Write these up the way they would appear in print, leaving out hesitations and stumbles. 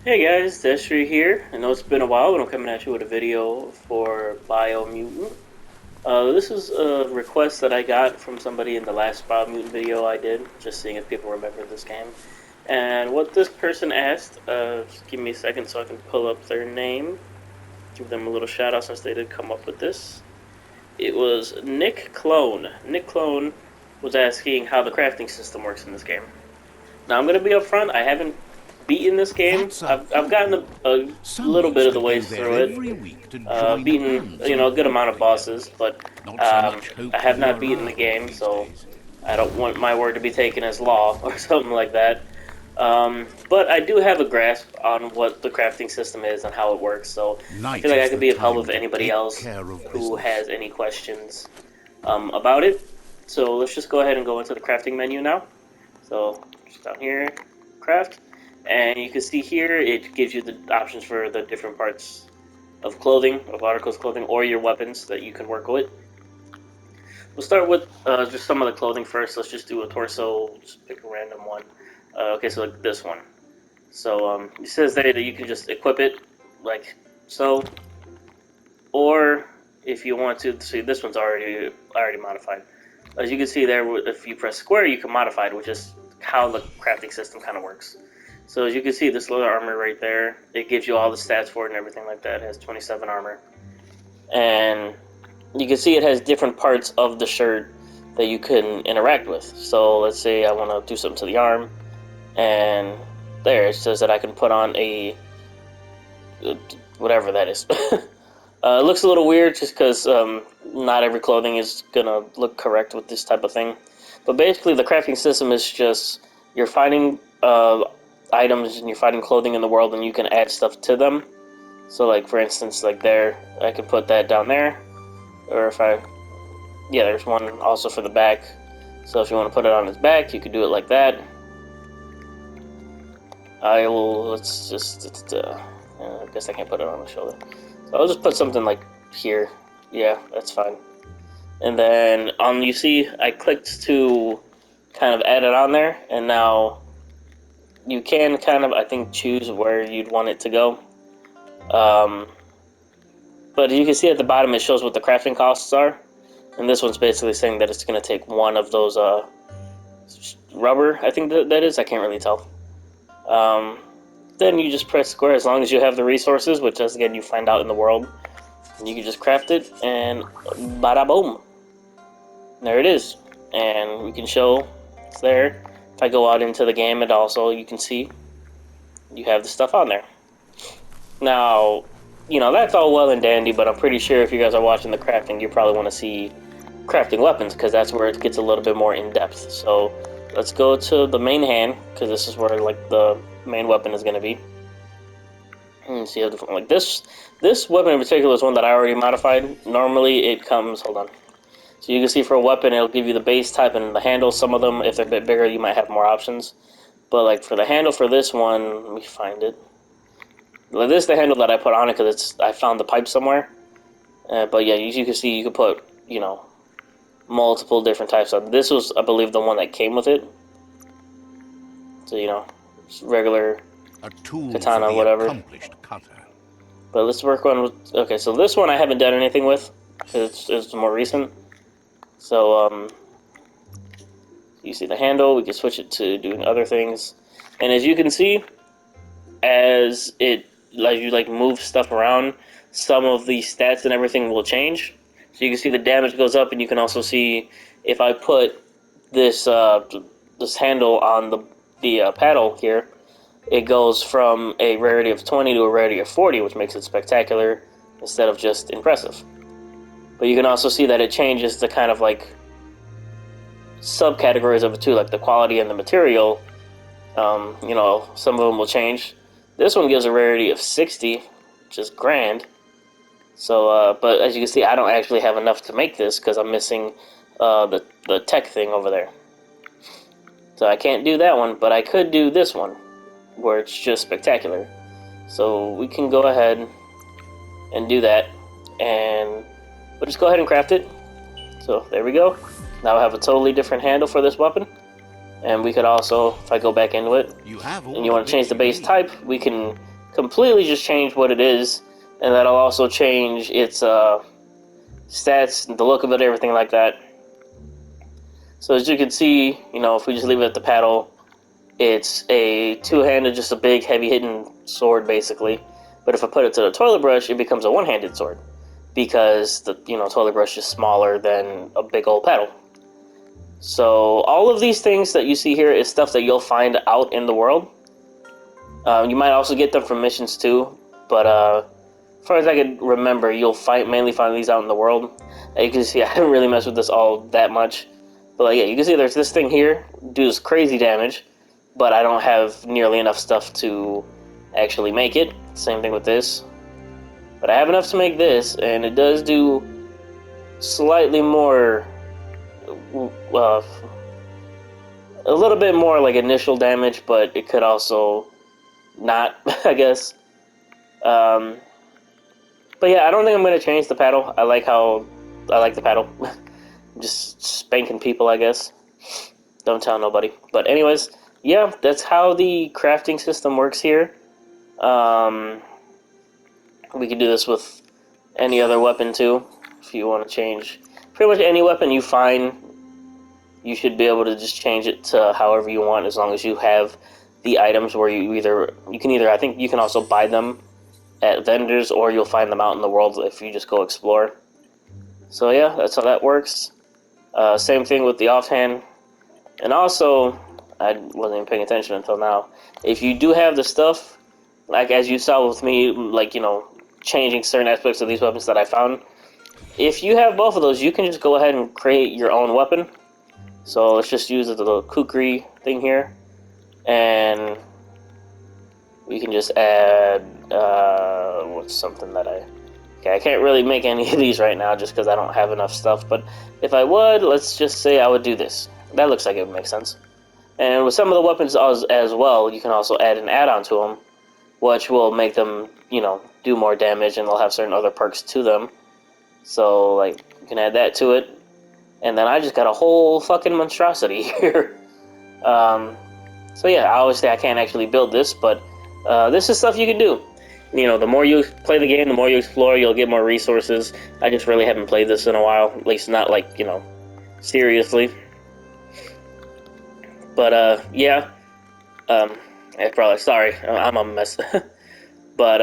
Hey guys, Destry here. I know it's been a while, but I'm coming at you with a video for Biomutant. This is a request that I got from somebody in the last Biomutant video I did, just seeing if people remember this game. And what this person asked, just give me a second so I can pull up their name, give them a little shout out since they did come up with this. It was Nick Clone. Nick Clone was asking how the crafting system works in this game. Now I'm going to be upfront, I haven't beaten this game. That's a I've fun gotten one. a Some little bit used of to the go ways there through it, every week to join beaten hands a and good amount talk of bosses, together. but Not so much hope I for have not beaten the morale game, these so days. I don't want my word to be taken as law or something like that. But I do have a grasp on what the crafting system is and how it works, so I feel Night like I is could the be of help time with to anybody take else care of who business. has any questions about it. So let's just go ahead and go into the crafting menu now. So just down here, craft, and you can see here it gives you the options for the different parts of clothing, of articles, clothing, or your weapons that you can work with. We'll start with just some of the clothing first. Let's just do a torso, just pick a random one. Okay, so like this one. So it says there that you can just equip it like so, or if you want to, see this one's already modified. As you can see there, if you press square, you can modify it, which is how the crafting system kind of works. So as you can see, this leather armor right there, it gives you all the stats for it and everything like that. It has 27 armor, and you can see it has different parts of the shirt that you can interact with. So let's say I want to do something to the arm, and there it says that I can put on a whatever that is. It looks a little weird just because not every clothing is gonna look correct with this type of thing. But basically, the crafting system is just you're finding items and you're finding clothing in the world, and you can add stuff to them. So, like for instance, like there, I can put that down there, or if I, yeah, there's one also for the back. So if you want to put it on his back, you could do it like that. I will. Let's just. I guess I can't put it on the shoulder. So I'll just put something like here. Yeah, that's fine. And then you see I clicked to kind of add it on there, and now you can kind of I think choose where you'd want it to go. Um, but you can see at the bottom it shows what the crafting costs are, and this one's basically saying that it's going to take one of those rubber. I think that is. I can't really tell. Um, then you just press square as long as you have the resources, which is again you find out in the world. And you can just craft it, and bada boom, there it is. And we can show it's there. If I go out into the game, and also you can see you have the stuff on there. Now, that's all well and dandy, but I'm pretty sure if you guys are watching the crafting, you probably want to see crafting weapons because that's where it gets a little bit more in depth. So let's go to the main hand because this is where like the main weapon is going to be. And see how different like this weapon in particular is one that I already modified. Normally it comes. Hold on. So you can see for a weapon, it'll give you the base type and the handle. Some of them, if they're a bit bigger, you might have more options. But like for the handle for this one, let me find it. Like this is the handle that I put on it because I found the pipe somewhere. But yeah, you can see you can put multiple different types of. This was, I believe, the one that came with it. So regular A tool for katana, the whatever. accomplished cutter. But let's work on with. Okay, so this one I haven't done anything with because it's more recent. So you see the handle. We can switch it to doing other things, and as you can see, as it like you move stuff around, some of the stats and everything will change. So you can see the damage goes up, and you can also see if I put this this handle on the paddle here, it goes from a rarity of 20 to a rarity of 40, which makes it spectacular instead of just impressive. But you can also see that it changes the kind of like subcategories of it too, like the quality and the material. Some of them will change. This one gives a rarity of 60, which is grand. So, but as you can see, I don't actually have enough to make this because I'm missing the tech thing over there. So I can't do that one, but I could do this one, where it's just spectacular. So we can go ahead and do that, and we'll just go ahead and craft it. So there we go. Now I have a totally different handle for this weapon. And we could also, if I go back into it, You have and all you the want to change bits the you base need. type, we can completely just change what it is, and that'll also change its stats, the look of it, everything like that. So as you can see, you know, if we just leave it at the paddle, it's a two-handed, just a big, heavy-hitting sword, basically. But if I put it to the toilet brush, it becomes a one-handed sword, because the toilet brush is smaller than a big old paddle. So all of these things that you see here is stuff that you'll find out in the world. You might also get them from missions too, but as far as I can remember, you'll mainly find these out in the world. You can see I haven't really messed with this all that much, but like, yeah, you can see there's this thing here, does crazy damage, but I don't have nearly enough stuff to actually make it. Same thing with this, but I have enough to make this, and it does do slightly more, a little bit more like initial damage, but it could also not, I guess. But yeah, I don't think I'm going to change the paddle. I like the paddle. Just spanking people, I guess. Don't tell nobody. But anyways, yeah, that's how the crafting system works here. We can do this with any other weapon too, if you want to change. Pretty much any weapon you find, you should be able to just change it to however you want, as long as you have the items where you can either, I think you can also buy them at vendors, or you'll find them out in the world if you just go explore. So yeah, that's how that works. Same thing with the offhand. And also, I wasn't even paying attention until now, if you do have the stuff, like as you saw with me, like, changing certain aspects of these weapons that I found, if you have both of those, you can just go ahead and create your own weapon. So let's just use the little kukri thing here, and we can just add, what's something that I can't really make any of these right now just because I don't have enough stuff, but if I would, let's just say I would do this. That looks like it would make sense. And with some of the weapons as well, you can also add an add-on to them, which will make them, do more damage, and they'll have certain other perks to them. So, like, you can add that to it, and then I just got a whole fucking monstrosity here. So yeah, obviously I can't actually build this, but this is stuff you can do. The more you play the game, the more you explore, you'll get more resources. I just really haven't played this in a while, at least not like, seriously. But yeah, probably, sorry, I'm a mess. But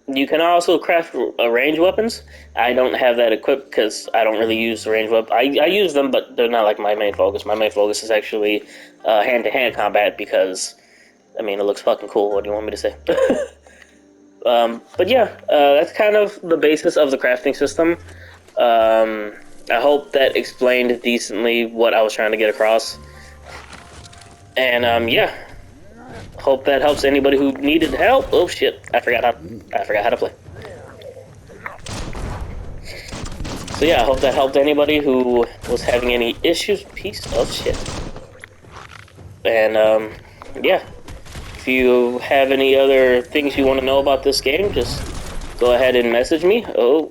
you can also craft range weapons. I don't have that equipped because I don't really use range weapons. I use them, but they're not like my main focus. My main focus is actually hand-to-hand combat because, I mean, it looks fucking cool. What do you want me to say? But yeah, that's kind of the basis of the crafting system. I hope that explained decently what I was trying to get across. And yeah, hope that helps anybody who needed help. Oh shit, I forgot how to play. So yeah, I hope that helped anybody who was having any issues. Piece of shit. And yeah, if you have any other things you want to know about this game, just go ahead and message me. Or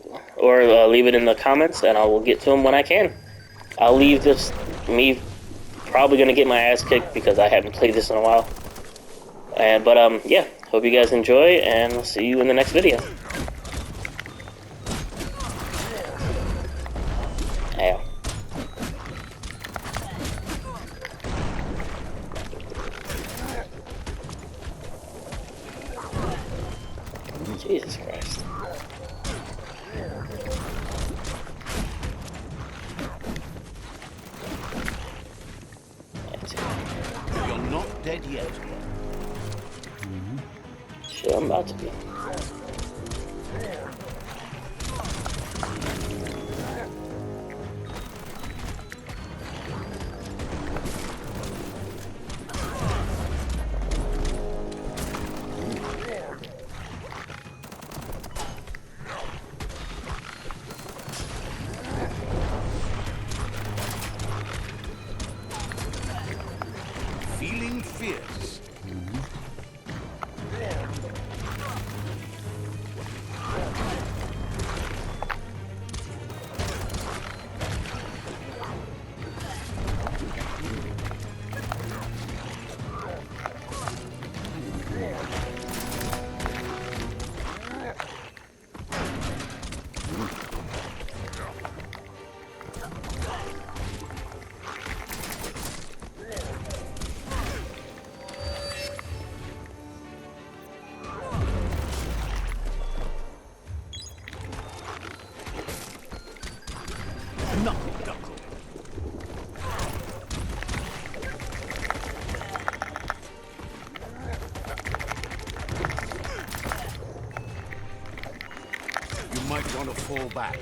leave it in the comments, and I will get to them when I can. I'll leave this me probably gonna get my ass kicked because I haven't played this in a while. But yeah, hope you guys enjoy, and I'll see you in the next video. Ow. Jesus Christ. You're not dead yet. Sure, I'm about to be. Feeling fierce. might want to fall back.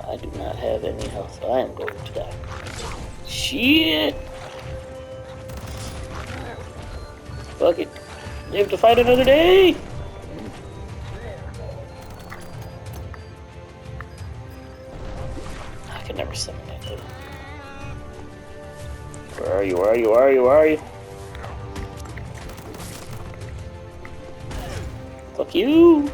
I do not have any health, so I am going to die. Shit! Fuck it. Live to fight another day! I can never summon that thing. Where are you? Where are you? Where are you? Where are you? Fuck you!